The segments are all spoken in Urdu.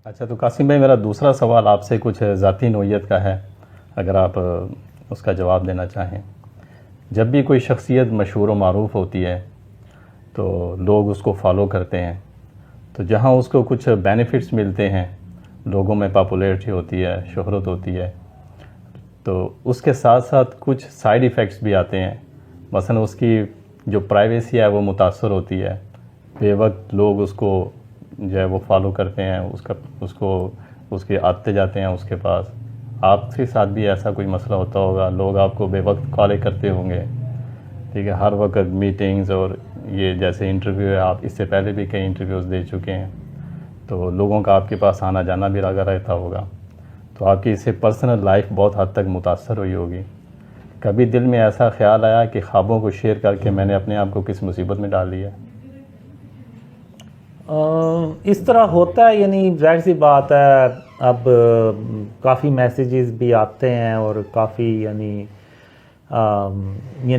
اچھا، تو قاسم بھائی میرا دوسرا سوال آپ سے کچھ ذاتی نوعیت کا ہے، اگر آپ اس کا جواب دینا چاہیں۔ جب بھی کوئی شخصیت مشہور و معروف ہوتی ہے تو لوگ اس کو فالو کرتے ہیں، تو جہاں اس کو کچھ بینیفٹس ملتے ہیں، لوگوں میں پاپولیرٹی ہوتی ہے، شہرت ہوتی ہے، تو اس کے ساتھ ساتھ کچھ سائیڈ ایفیکٹس بھی آتے ہیں۔ مثلا اس کی جو پرائیویسی ہے وہ متاثر ہوتی ہے، بے وقت لوگ اس کو جو ہے وہ فالو کرتے ہیں، اس کے آتے جاتے ہیں اس کے پاس۔ آپ کے ساتھ بھی ایسا کوئی مسئلہ ہوتا ہوگا، لوگ آپ کو بے وقت کالیں کرتے ہوں گے، ٹھیک ہے، ہر وقت میٹنگز، اور یہ جیسے انٹرویو ہے، آپ اس سے پہلے بھی کئی انٹرویوز دے چکے ہیں، تو لوگوں کا آپ کے پاس آنا جانا بھی لگا رہتا ہوگا، تو آپ کی اس سے پرسنل لائف بہت حد تک متاثر ہوئی ہوگی۔ کبھی دل میں ایسا خیال آیا کہ خوابوں کو شیئر کر کے میں نے اپنے آپ کو کس مصیبت میں ڈال دیا؟ اس طرح ہوتا ہے، یعنی ظاہر سی بات ہے، اب کافی میسیجز بھی آتے ہیں اور کافی یعنی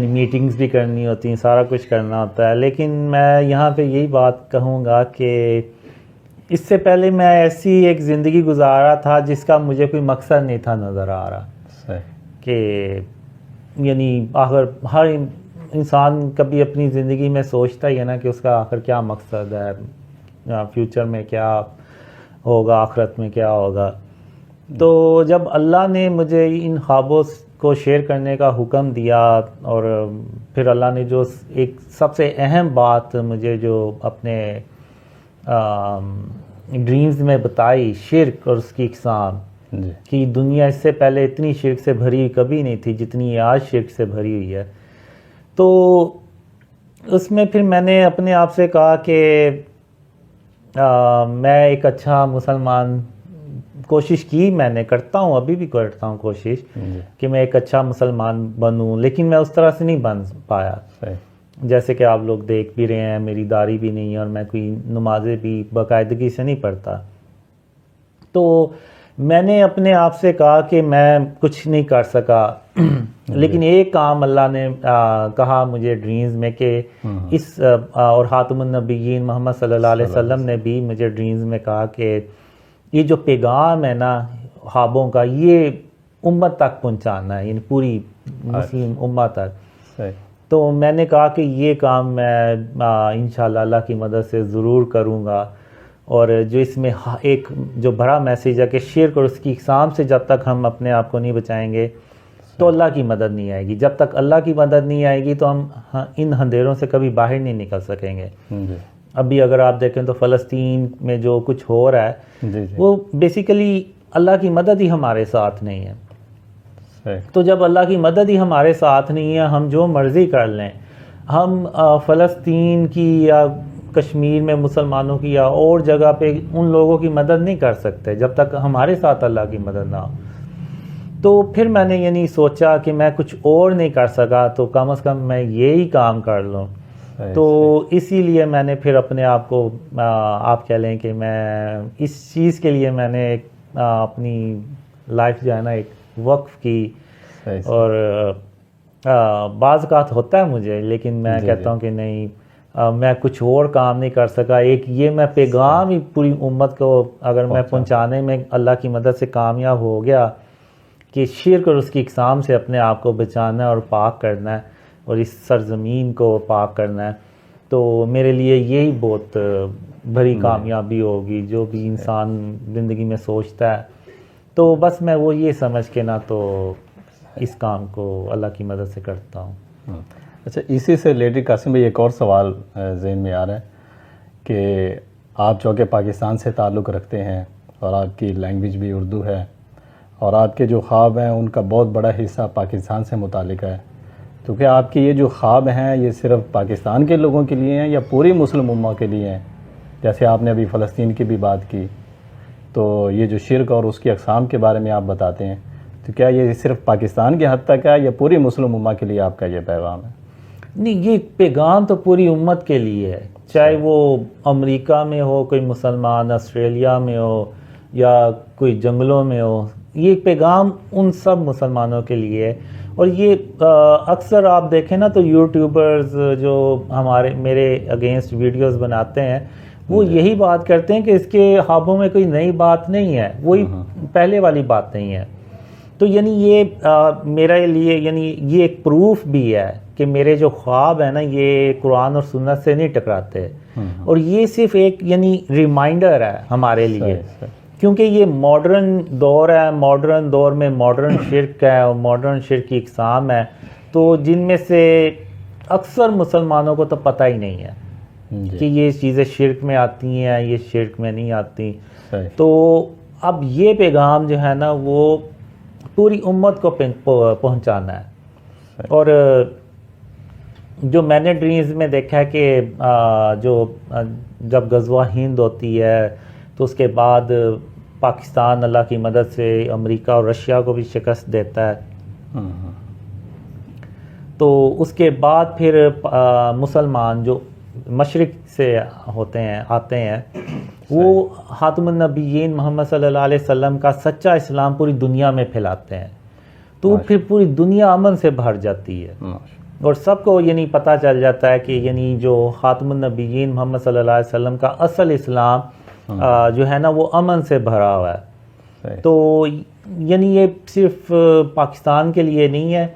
میٹنگز بھی کرنی ہوتی ہیں، سارا کچھ کرنا ہوتا ہے، لیکن میں یہاں پہ یہی بات کہوں گا کہ اس سے پہلے میں ایسی ایک زندگی گزارا تھا جس کا مجھے کوئی مقصد نہیں تھا نظر آ رہا، کہ یعنی آخر ہر انسان کبھی اپنی زندگی میں سوچتا ہی ہے نا کہ اس کا آخر کیا مقصد ہے، فیوچر میں کیا ہوگا، آخرت میں کیا ہوگا۔ تو جب اللہ نے مجھے ان خوابوں کو شیئر کرنے کا حکم دیا، اور پھر اللہ نے جو ایک سب سے اہم بات مجھے جو اپنے ڈریمز میں بتائی، شرک اور اس کی اقسام، کہ دنیا اس سے پہلے اتنی شرک سے بھری کبھی نہیں تھی جتنی آج شرک سے بھری ہوئی ہے، تو اس میں پھر میں نے اپنے آپ سے کہا کہ میں ایک اچھا مسلمان، کوشش کی، میں نے کرتا ہوں، ابھی بھی کرتا ہوں کوشش کہ میں ایک اچھا مسلمان بنوں، لیکن میں اس طرح سے نہیں بن پایا۔ جیسے کہ آپ لوگ دیکھ بھی رہے ہیں، میری داڑھی بھی نہیں ہے اور میں کوئی نمازیں بھی باقاعدگی سے نہیں پڑھتا۔ تو میں نے اپنے آپ سے کہا کہ میں کچھ نہیں کر سکا، لیکن ایک کام اللہ نے کہا مجھے ڈریمز میں کہ اس اور خاتم النبیین محمد صلی اللہ علیہ وسلم نے بھی مجھے ڈریمز میں کہا کہ یہ جو پیغام ہے نا خوابوں کا، یہ امت تک پہنچانا ہے، یعنی پوری مسلم امت تک۔ تو میں نے کہا کہ یہ کام میں انشاءاللہ اللہ کی مدد سے ضرور کروں گا، اور جو اس میں ایک جو بڑا میسیج ہے کہ شرک اور اس کی اقسام سے جب تک ہم اپنے آپ کو نہیں بچائیں گے تو اللہ کی مدد نہیں آئے گی، جب تک اللہ کی مدد نہیں آئے گی تو ہم ان اندھیروں سے کبھی باہر نہیں نکل سکیں گے۔ ابھی اگر آپ دیکھیں تو فلسطین میں جو کچھ ہو رہا ہے وہ بیسیکلی اللہ کی مدد ہی ہمارے ساتھ نہیں ہے۔ تو جب اللہ کی مدد ہی ہمارے ساتھ نہیں ہے، ہم جو مرضی کر لیں، ہم فلسطین کی یا کشمیر میں مسلمانوں کی یا اور جگہ پہ ان لوگوں کی مدد نہیں کر سکتے جب تک ہمارے ساتھ اللہ کی مدد نہ ہو۔ تو پھر میں نے یعنی سوچا کہ میں کچھ اور نہیں کر سکا تو کم از کم میں یہی کام کر لوں۔ تو اسی لیے میں نے پھر اپنے آپ کو آپ کہہ لیں کہ میں اس چیز کے لیے میں نے اپنی لائف جو ہے نا ایک وقف کی، اور بعض اوقات ہوتا ہے مجھے، لیکن میں کہتا ہوں کہ نہیں، میں کچھ اور کام نہیں کر سکا۔ ایک یہ میں پیغام ہی پوری امت کو اگر میں پہنچانے میں اللہ کی مدد سے کامیاب ہو گیا کہ شرک اور اس کی اقسام سے اپنے آپ کو بچانا ہے اور پاک کرنا ہے، اور اس سرزمین کو پاک کرنا ہے، تو میرے لیے یہی بہت بڑی کامیابی ہوگی جو بھی انسان زندگی میں سوچتا ہے۔ تو بس میں وہ یہ سمجھ کے نا تو اس کام کو اللہ کی مدد سے کرتا ہوں۔ اچھا، اسی سے ریلیٹڈ قاسم بھائی ایک اور سوال ذہن میں آ رہا ہے کہ آپ چونکہ پاکستان سے تعلق رکھتے ہیں اور آپ کی لینگویج بھی اردو ہے، اور آپ کے جو خواب ہیں ان کا بہت بڑا حصہ پاکستان سے متعلق ہے، تو کیا آپ کے یہ جو خواب ہیں یہ صرف پاکستان کے لوگوں کے لیے ہیں یا پوری مسلم امت کے لیے ہیں؟ جیسے آپ نے ابھی فلسطین کی بھی بات کی، تو یہ جو شرک اور اس کی اقسام کے بارے میں آپ بتاتے ہیں، تو کیا یہ صرف پاکستان کے حد تک ہے یا پوری مسلم امت کے لیے آپ کا یہ پیغام ہے؟ نہیں، یہ پیغام تو پوری امت کے لیے ہے، چاہے وہ امریکہ میں ہو کوئی مسلمان، آسٹریلیا میں ہو یا کوئی جنگلوں میں ہو، یہ پیغام ان سب مسلمانوں کے لیے ہے۔ اور یہ اکثر آپ دیکھیں نا تو یوٹیوبرز جو میرے اگینسٹ ویڈیوز بناتے ہیں، وہ یہی بات کرتے ہیں کہ اس کے خوابوں میں کوئی نئی بات نہیں ہے، وہی پہلے والی بات نہیں ہے. تو یعنی یہ میرے لیے یعنی یہ ایک پروف بھی ہے کہ میرے جو خواب ہیں نا یہ قرآن اور سنت سے نہیں ٹکراتے، اور یہ صرف ایک یعنی ریمائنڈر ہے ہمارے لیے، کیونکہ یہ ماڈرن دور ہے، ماڈرن دور میں ماڈرن شرک ہے اور ماڈرن شرک کی اقسام ہے، تو جن میں سے اکثر مسلمانوں کو تو پتہ ہی نہیں ہے کہ یہ چیزیں شرک میں آتی ہیں، یہ شرک میں نہیں آتی. تو اب یہ پیغام جو ہے نا وہ پوری امت کو پہنچانا ہے. اور جو میں نے ڈریمز میں دیکھا ہے کہ جو جب غزوہ ہند ہوتی ہے تو اس کے بعد پاکستان اللہ کی مدد سے امریکہ اور رشیا کو بھی شکست دیتا ہے، تو اس کے بعد پھر مسلمان جو مشرق سے آتے ہیں وہ خاتم النبیین محمد صلی اللہ علیہ وسلم کا سچا اسلام پوری دنیا میں پھیلاتے ہیں، تو پھر پوری دنیا امن سے بھر جاتی ہے، اور سب کو یعنی پتہ چل جاتا ہے کہ یعنی جو خاتم النبیین محمد صلی اللہ علیہ وسلم کا اصل اسلام جو ہے نا وہ امن سے بھرا ہوا ہے. تو یعنی یہ صرف پاکستان کے لیے نہیں ہے،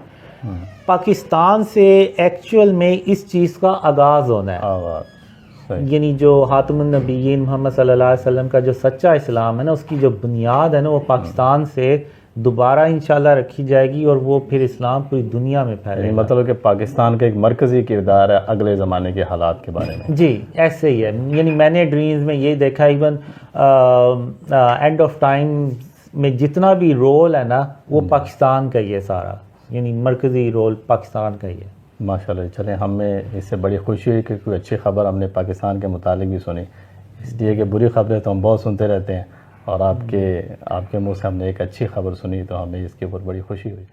پاکستان سے ایکچوئل میں اس چیز کا آغاز ہونا ہے. یعنی جو خاتم النبیین محمد صلی اللہ علیہ وسلم کا جو سچا اسلام ہے نا اس کی جو بنیاد ہے نا وہ پاکستان سے دوبارہ انشاءاللہ رکھی جائے گی، اور وہ پھر اسلام پوری دنیا میں پھیلے گا. مطلب کہ پاکستان کا ایک مرکزی کردار ہے اگلے زمانے کے حالات کے بارے میں. جی ایسے ہی ہے، یعنی میں نے ڈریمز میں یہ دیکھا، ایون اینڈ آف ٹائم میں جتنا بھی رول ہے نا وہ پاکستان کا ہی ہے سارا، یعنی مرکزی رول پاکستان کا ہی ہے. ماشاءاللہ. چلیں ہمیں اس سے بڑی خوشی ہوئی کہ کوئی اچھی خبر ہم نے پاکستان کے متعلق بھی سنی، اس لیے کہ بری خبریں تو ہم بہت سنتے رہتے ہیں، اور آپ کے منہ سے ہم نے ایک اچھی خبر سنی تو ہمیں اس کے اوپر بڑی خوشی ہوئی.